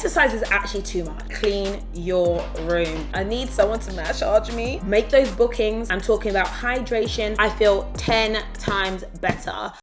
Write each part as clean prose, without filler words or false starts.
Exercise is actually too much. Clean your room. I need someone to massage me. Make those bookings. I'm talking about hydration. I feel 10 times better.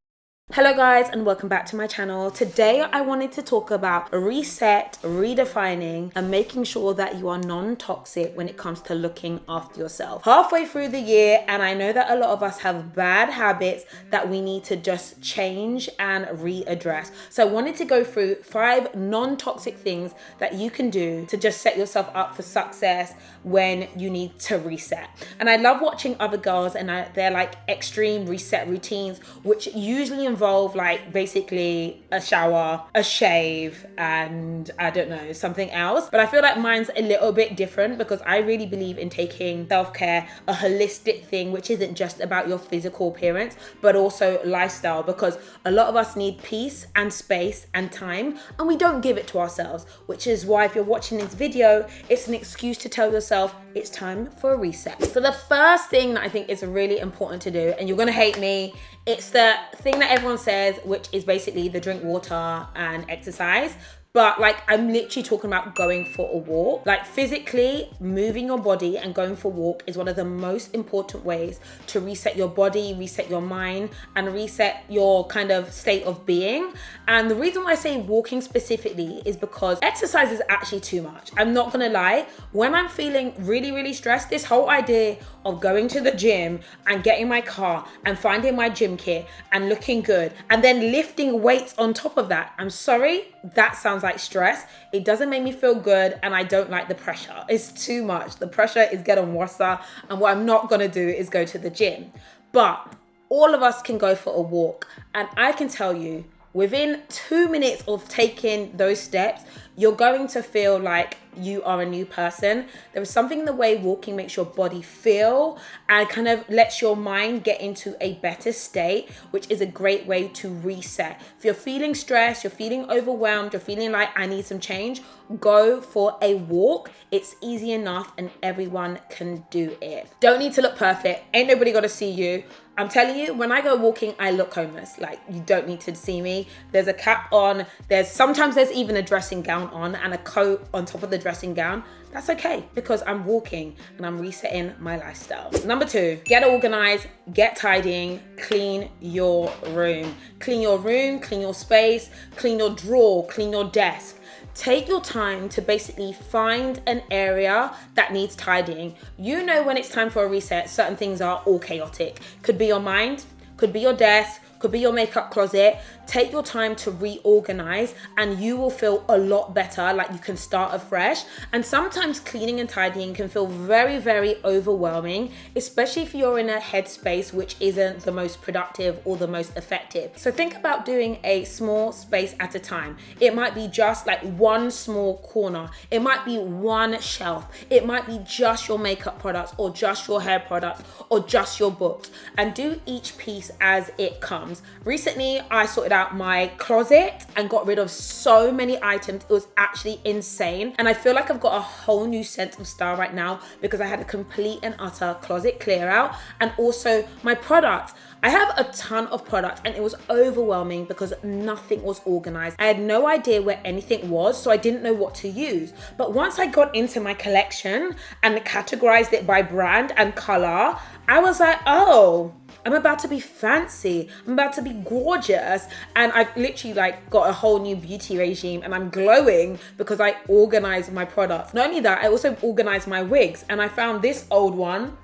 Hello guys, and welcome back to my channel. Today I wanted to talk about reset, redefining, and making sure that you are non-toxic when it comes to looking after yourself. Halfway through the year, and I know that a lot of us have bad habits that we need to just change and readdress. So I wanted to go through 5 non-toxic things that you can do to just set yourself up for success when you need to reset. And I love watching other girls and they're like extreme reset routines, which usually involve like basically a shower, a shave, and I don't know, something else. But I feel like mine's a little bit different because I really believe in taking self-care, a holistic thing, which isn't just about your physical appearance, but also lifestyle, because a lot of us need peace and space and time, and we don't give it to ourselves, which is why if you're watching this video, it's an excuse to tell yourself it's time for a reset. So the first thing that I think is really important to do, and you're gonna hate me, it's the thing that everyone says, which is basically the drink water and exercise. But like, I'm literally talking about going for a walk. Like physically moving your body and going for a walk is one of the most important ways to reset your body, reset your mind, and reset your kind of state of being. And the reason why I say walking specifically is because exercise is actually too much. I'm not gonna lie. When I'm feeling really, really stressed, this whole idea of going to the gym and getting my car and finding my gym kit and looking good and then lifting weights on top of that, I'm sorry, that sounds like stress. It doesn't make me feel good, and I don't like the pressure. It's too much. The pressure is getting worse, and what I'm not gonna do is go to the gym. But all of us can go for a walk, and I can tell you, within 2 minutes of taking those steps, you're going to feel like you are a new person. There is something in the way walking makes your body feel and kind of lets your mind get into a better state, which is a great way to reset. If you're feeling stressed, you're feeling overwhelmed, you're feeling like I need some change, go for a walk. It's easy enough and everyone can do it. Don't need to look perfect. Ain't nobody got to see you. I'm telling you, when I go walking, I look homeless. Like, you don't need to see me. There's a cap on. Sometimes there's even a dressing gown on and a coat on top of the dressing gown. That's okay, because I'm walking and I'm resetting my lifestyle. Number 2, get organized, get tidying, clean your room. Clean your room, clean your space, clean your drawer, clean your desk. Take your time to basically find an area that needs tidying. You know when it's time for a reset, certain things are all chaotic. Could be your mind, could be your desk, could be your makeup closet. Take your time to reorganize and you will feel a lot better, like you can start afresh. And sometimes cleaning and tidying can feel very, very overwhelming, especially if you're in a headspace which isn't the most productive or the most effective. So think about doing a small space at a time. It might be just like one small corner. It might be one shelf. It might be just your makeup products or just your hair products or just your books, and do each piece as it comes. Recently, I sorted out my closet and got rid of so many items. It was actually insane. And I feel like I've got a whole new sense of style right now because I had a complete and utter closet clear out. And also my products. I have a ton of products and it was overwhelming because nothing was organized. I had no idea where anything was, so I didn't know what to use. But once I got into my collection and categorized it by brand and color, I was like, oh, I'm about to be fancy. I'm about to be gorgeous. And I've literally like got a whole new beauty regime and I'm glowing because I organized my products. Not only that, I also organized my wigs, and I found this old one.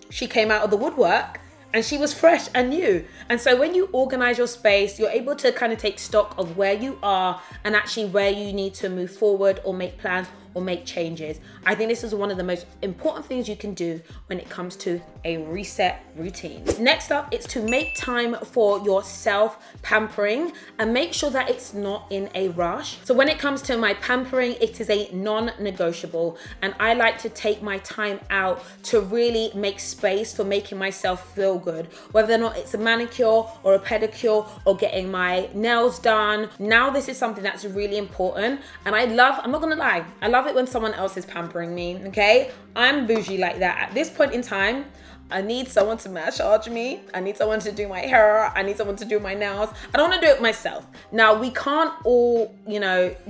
She came out of the woodwork and she was fresh and new. And so when you organize your space, you're able to kind of take stock of where you are and actually where you need to move forward or make plans or make changes. I think this is one of the most important things you can do when it comes to a reset routine. Next up, it's to make time for your self-pampering and make sure that it's not in a rush. So when it comes to my pampering, it is a non-negotiable, and I like to take my time out to really make space for making myself feel good, whether or not it's a manicure or a pedicure or getting my nails done. Now this is something that's really important, and I'm not gonna lie, I love it when someone else is pampering me, okay? I'm bougie like that. At this point in time, I need someone to massage me. I need someone to do my hair. I need someone to do my nails. I don't want to do it myself. Now, we can't all,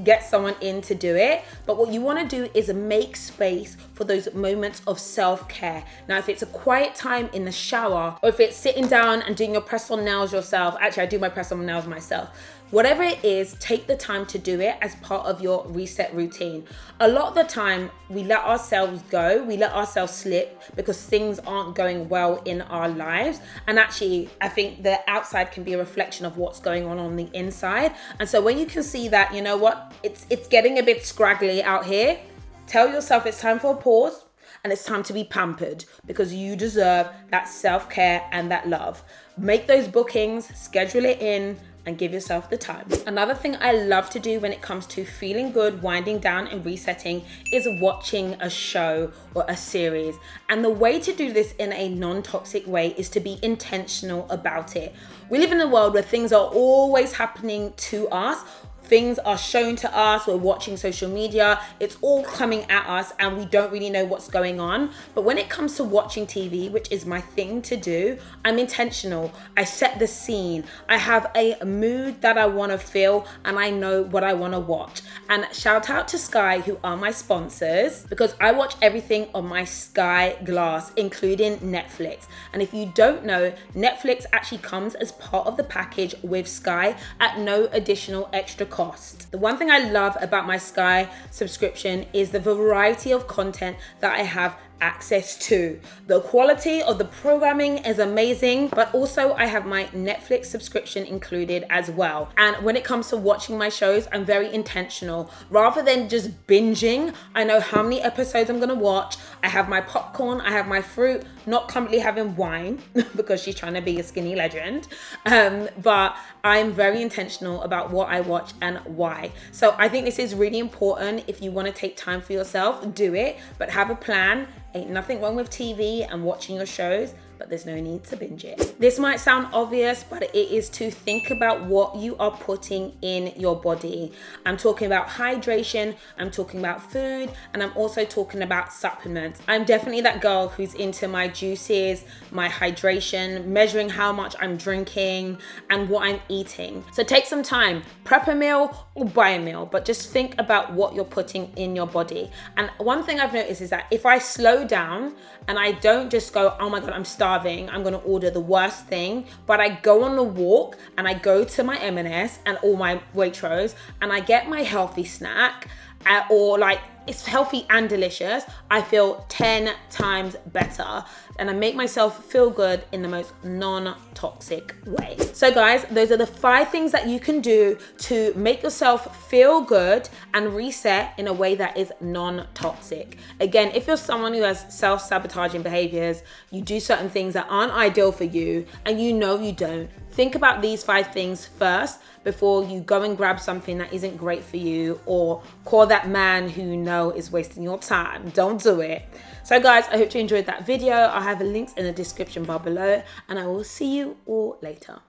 get someone in to do it, but what you want to do is make space for those moments of self-care. Now, if it's a quiet time in the shower, or if it's sitting down and doing your press-on nails yourself, actually, I do my press-on nails myself. Whatever it is, take the time to do it as part of your reset routine. A lot of the time, we let ourselves go, we let ourselves slip because things aren't going well in our lives. And actually, I think the outside can be a reflection of what's going on the inside. And so when you can see that, you know what, it's getting a bit scraggly out here, tell yourself it's time for a pause and it's time to be pampered because you deserve that self-care and that love. Make those bookings, schedule it in, and give yourself the time. Another thing I love to do when it comes to feeling good, winding down and resetting is watching a show or a series. And the way to do this in a non-toxic way is to be intentional about it. We live in a world where things are always happening to us. Things are shown to us, we're watching social media, it's all coming at us and we don't really know what's going on. But when it comes to watching TV, which is my thing to do, I'm intentional. I set the scene. I have a mood that I want to feel and I know what I want to watch. And shout out to Sky, who are my sponsors, because I watch everything on my Sky Glass, including Netflix. And if you don't know, Netflix actually comes as part of the package with Sky at no additional extra cost. The one thing I love about my Sky subscription is the variety of content that I have access to. The quality of the programming is amazing, but also I have my Netflix subscription included as well. And when it comes to watching my shows, I'm very intentional. Rather than just binging, I know how many episodes I'm gonna watch. I have my popcorn, I have my fruit, not currently having wine because she's trying to be a skinny legend. But I'm very intentional about what I watch and why. So I think this is really important. If you want to take time for yourself, do it, but have a plan. Ain't nothing wrong with TV and watching your shows, but there's no need to binge it. This might sound obvious, but it is to think about what you are putting in your body. I'm talking about hydration, I'm talking about food, and I'm also talking about supplements. I'm definitely that girl who's into my juices, my hydration, measuring how much I'm drinking and what I'm eating. So take some time, prep a meal or buy a meal, but just think about what you're putting in your body. And one thing I've noticed is that if I slow down and I don't just go, oh my God, I'm starving, I'm gonna order the worst thing, but I go on the walk and I go to my M&S and all my Waitrose and I get my healthy snack, or like it's healthy and delicious, I feel 10 times better and I make myself feel good in the most non-toxic way. So guys, those are the 5 things that you can do to make yourself feel good and reset in a way that is non-toxic. Again, if you're someone who has self-sabotaging behaviors, you do certain things that aren't ideal for you and you know you don't, think about these 5 things first before you go and grab something that isn't great for you or call that man who you know is wasting your time. Don't do it. So guys, I hope you enjoyed that video. I'll have the links in the description bar below and I will see you all later.